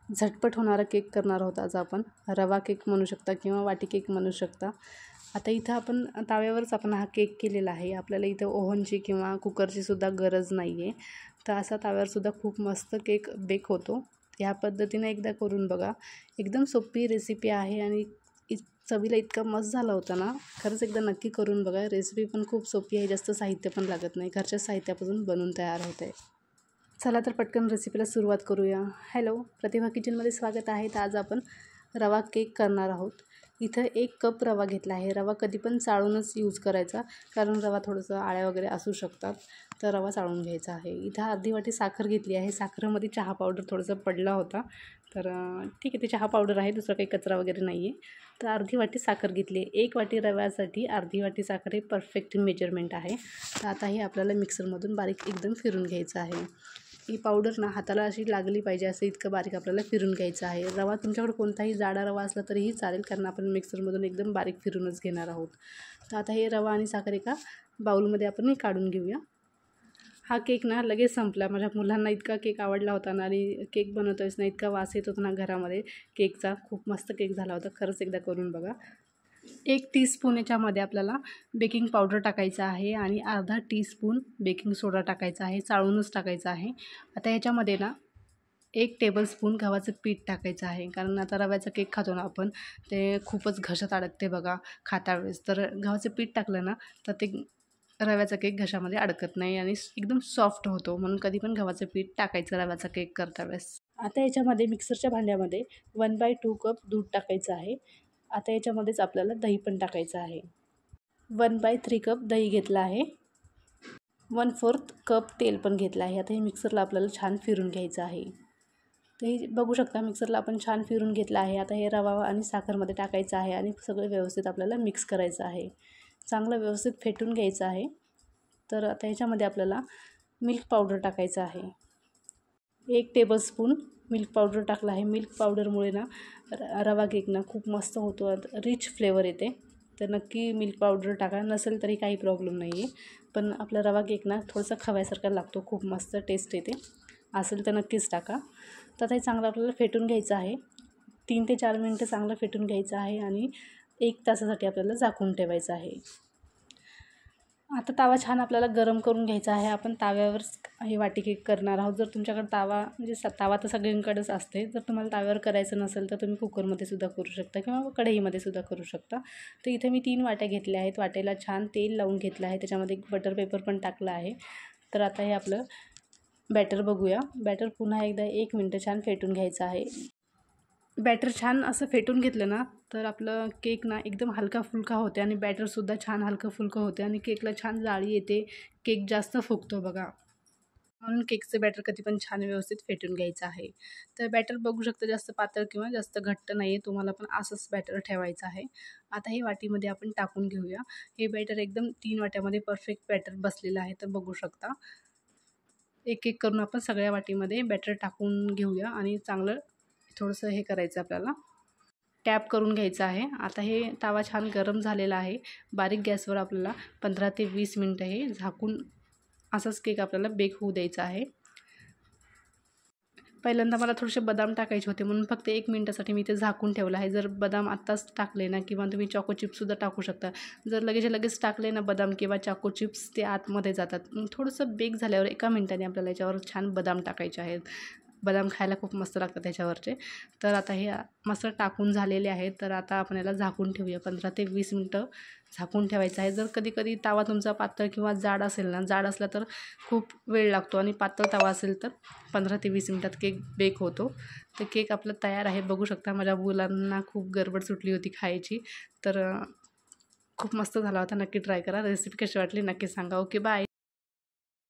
झटपट होणारा केक करणार आहोत आज आपण. रवा केक म्हणू शकता किंवा वाटी केक म्हणू शकता. आता इथं आपण ताव्यावरच आपण हा केक केलेला आहे. आपल्याला इथं ओव्हनची किंवा कुकरची सुद्धा गरज नाही आहे. तर असा ताव्यावरसुद्धा खूप मस्त केक बेक होतो. ह्या पद्धतीने एकदा करून बघा. एकदम सोपी रेसिपी आहे आणि चवीला इतका मस्त झाला होता ना, खरंच एकदा नक्की करून बघा. रेसिपी पण खूप सोपी आहे, जास्त साहित्य पण लागत नाही, घरच्या साहित्यापासून बनून तयार होते. चला तर पटकन रेसिपीला सुरुवात करूया. हॅलो, प्रतिभा किचनमध्ये स्वागत आहे. तर आज आपण रवा केक करणार आहोत. इथं 1 कप रवा घेतला आहे. रवा कधी पण चाळूनच यूज करायचा, कारण रवा थोडंसं आळ्या वगैरे असू शकतात, तर रवा चाळून घ्यायचा आहे. इथं अर्धी वाटी साखर घेतली आहे. साखरेमध्ये चहा पावडर थोडंसं पडला होता, तर ठीक आहे, ते चहा पावडर आहे, दुसरा काही कचरा वगैरे नाही आहे. तर अर्धी वाटी साखर घेतली आहे. 1 वाटी रव्यासाठी अर्धी वाटी साखर हे परफेक्ट मेजरमेंट आहे. तर आता हे आपल्याला मिक्सरमधून बारीक एकदम फिरून घ्यायचं आहे. ही पावडर ना हाताला अशी लागली पाहिजे, असं इतकं बारीक आपल्याला फिरून घ्यायचं आहे. रवा तुमच्याकडे कोणताही जाडा रवा असला तरीही चालेल, कारण आपण मिक्सरमधून एकदम बारीक फिरूनच घेणार आहोत. तर आता हे रवा आणि साखर एका बाउलमध्ये आपण काढून घेऊया. हा केक ना लगेच संपला. माझ्या मुलांना इतका केक आवडला होता ना, आणि केक बनवतोयच ना, इतका वास येत होता ना घरामध्ये केकचा. खूप मस्त केक झाला होता. खरंच एकदा करून बघा. 1 टीस्पून याच्यामध्ये आपल्याला बेकिंग पावडर टाकायचं आहे आणि अर्धा टीस्पून बेकिंग सोडा टाकायचा आहे. चाळूनच टाकायचा आहे. आता ह्याच्यामध्ये ना 1 टेबलस्पून गव्हाचं पीठ टाकायचं आहे, कारण आता रव्याचा केक खातो ना आपण, ते खूपच घशात अडकते बघा खाता वेळेस. तर गव्हाचं पीठ टाकलं ना, तर ते रव्याचा केक घशामध्ये अडकत नाही आणि एकदम सॉफ्ट होतो. म्हणून कधी पण गव्हाचं पीठ टाकायचं रव्याचा केक करता वेळेस. आता याच्यामध्ये मिक्सरच्या भांड्यामध्ये 1/2 कप दूध टाकायचं आहे. आता याच्यामध्येच आपल्याला दही पण टाकायचं आहे. 1/3 कप दही घेतला आहे. 1/4 कप तेल पण घेतलं आहे. आता हे मिक्सरला आपल्याला छान फिरून घ्यायचं आहे. तर हे बघू शकता, मिक्सरला आपण छान फिरून घेतलं आहे. आता हे रवा आणि साखरमध्ये टाकायचं आहे आणि सगळं व्यवस्थित आपल्याला मिक्स करायचं आहे. चांगलं व्यवस्थित फेटून घ्यायचं आहे. तर आता ह्याच्यामध्ये आपल्याला मिल्क पावडर टाकायचं आहे. 1 टेबलस्पून मिल्क पावडर टाकला आहे. मिल्क पावडरमुळे ना रवा केक ना खूप मस्त होतो, रिच फ्लेवर येते. तर नक्की मिल्क पावडर टाका. नसेल तरी काही प्रॉब्लेम नाही आहे, पण आपला रवा केक ना थोडासा खव्यासारखा लागतो, खूप मस्त टेस्ट येते. असेल तर नक्कीच टाका. तर आता हे चांगलं आपल्याला फेटून घ्यायचं आहे. 3 ते 4 मिनटं चांगलं फेटून घ्यायचं आहे आणि 1 तासासाठी आपल्याला झाकून ठेवायचं आहे. आता तावा छान आपल्याला गरम करून घ्यायचा आहे. आपण ताव्यावर हे वाटी केक करणार आहोत. जर तुमच्याकडे तावा म्हणजे तावा तर सगळीकडेच असते, जर तुम्हाला ताव्यावर करायचं नसेल तर तुम्ही कुकरमध्ये सुद्धा करू शकता किंवा कढईमध्ये सुद्धा करू शकता. तर इथे मी 3 वाट्या घेतल्या आहेत. वाट्याला छान तेल लावून घेतलं आहे. त्याच्यामध्ये बटर पेपर पण टाकलं आहे. तर आता हे आपलं बॅटर बघूया. बॅटर पुन्हा एकदा 1 मिनटं छान फेटून घ्यायचं आहे. बॅटर छान असं फेटून घेतलं ना, तर आपलं केक ना एकदम हलका फुलका होते आणि बॅटरसुद्धा छान हलकं फुलकं होते आणि केकला छान जाळी येते. केक जास्त फुगतो बघा. म्हणून केकचं बॅटर कधी पण छान व्यवस्थित फेटून घ्यायचं आहे. तर बॅटर बघू शकता, जास्त पातळ किंवा जास्त घट्ट नाही आहे. तुम्हाला पण असंच बॅटर ठेवायचं आहे. आता हे वाटीमध्ये आपण टाकून घेऊया. हे बॅटर एकदम 3 वाट्यामध्ये परफेक्ट बॅटर बसलेलं आहे. तर बघू शकता, एक एक करून आपण सगळ्या वाटीमध्ये बॅटर टाकून घेऊया आणि चांगलं थोडंसं हे करायचं, आपल्याला टॅप करून घ्यायचं आहे. आता हे तावा छान गरम झालेला आहे. बारीक गॅसवर आपल्याला 15 ते 20 मिनटं हे झाकून असाच केक आपल्याला बेक होऊ द्यायचा आहे. पहिल्यांदा मला थोडेसे बदाम टाकायचे होते, म्हणून फक्त 1 मिनटासाठी मी ते झाकून ठेवलं आहे. जर बदाम आत्ताच टाकले ना, किंवा तुम्ही चॉको चिप्ससुद्धा टाकू शकता. जर लगेच टाकले ना बदाम किंवा चॉको चिप्स, ते आतमध्ये जातात. थोडंसं बेक झाल्यावर 1 मिनिटाने आपल्याला याच्यावर छान बदाम टाकायचे आहेत. बदाम खायला खूप मस्त लागतात त्याच्यावरचे. तर आता हे मस्त टाकून झालेले आहेत. तर आता आपण याला झाकून ठेवूया. 15 ते 20 मिनटं झाकून ठेवायचं आहे. जर कधी तावा तुमचा पातळ किंवा जाड असेल ना, जाड असला तर खूप वेळ लागतो आणि पातळ तावा असेल तर 15 ते 20 मिनटात केक बेक होतो. तर केक आपला तयार आहे. बघू शकता, माझ्या मुलांना खूप गडबड सुटली होती खायची. तर खूप मस्त झाला होता. नक्की ट्राय करा. रेसिपी कशी वाटली नक्की सांगा. Okay, bye.